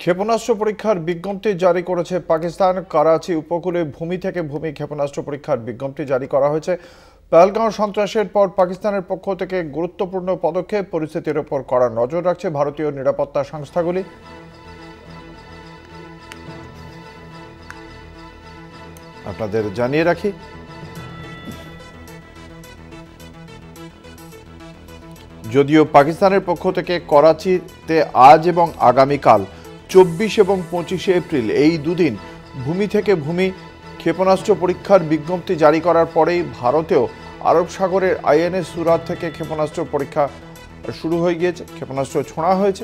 ক্ষেপণাস্ত্র পরীক্ষার বিজ্ঞপ্তি জারি করেছে পাকিস্তান। করাচি উপকূলে ভূমি থেকে ভূমি ক্ষেপণাস্ত্র পরীক্ষার বিজ্ঞপ্তি জারি করা হয়েছে। পহেলগাঁও সন্ত্রাসের পর পাকিস্তানের পক্ষ থেকে গুরুত্বপূর্ণ পদক্ষেপ। পরিস্থিতির উপর কড়া নজর রাখছে ভারতীয় নিরাপত্তা সংস্থাগুলি। আপনাদের জানিয়ে রাখি, যদিও পাকিস্তানের পক্ষ থেকে করাচিতে আজ এবং আগামীকাল 24 এবং 25 এপ্রিল এই দুদিন ভূমি থেকে ভূমি ক্ষেপণাস্ত্র পরীক্ষার বিজ্ঞপ্তি জারি করার পরেই ভারতেও আরব সাগরের আইএনএস সুরাত থেকে ক্ষেপণাস্ত্র পরীক্ষা শুরু হয়ে গিয়েছে। ক্ষেপণাস্ত্র ছোঁড়া হয়েছে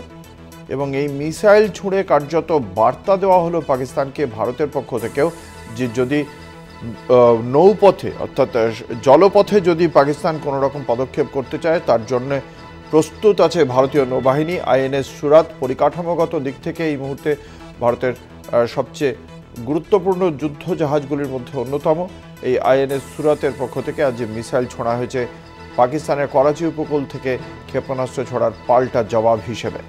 এবং এই মিসাইল ছুঁড়ে কার্যত বার্তা দেওয়া হলো পাকিস্তানকে ভারতের পক্ষ থেকেও যে যদি নৌপথে অর্থাৎ জলপথে যদি পাকিস্তান কোনো রকম পদক্ষেপ করতে চায় তার জন্য প্রস্তুত আছে ভারতীয় নৌবাহিনী। আইএনএস সুরাত পরিকাঠামোগত দিক থেকে এই মুহূর্তে ভারতের সবচেয়ে গুরুত্বপূর্ণ যুদ্ধ জাহাজগুলির মধ্যে অন্যতম। এই আইএনএস সুরাতের পক্ষ থেকে আজ যে মিসাইল ছোঁড়া হয়েছে পাকিস্তানের করাচি উপকূল থেকে ক্ষেপণাস্ত্র ছোড়ার পাল্টা জবাব হিসেবে।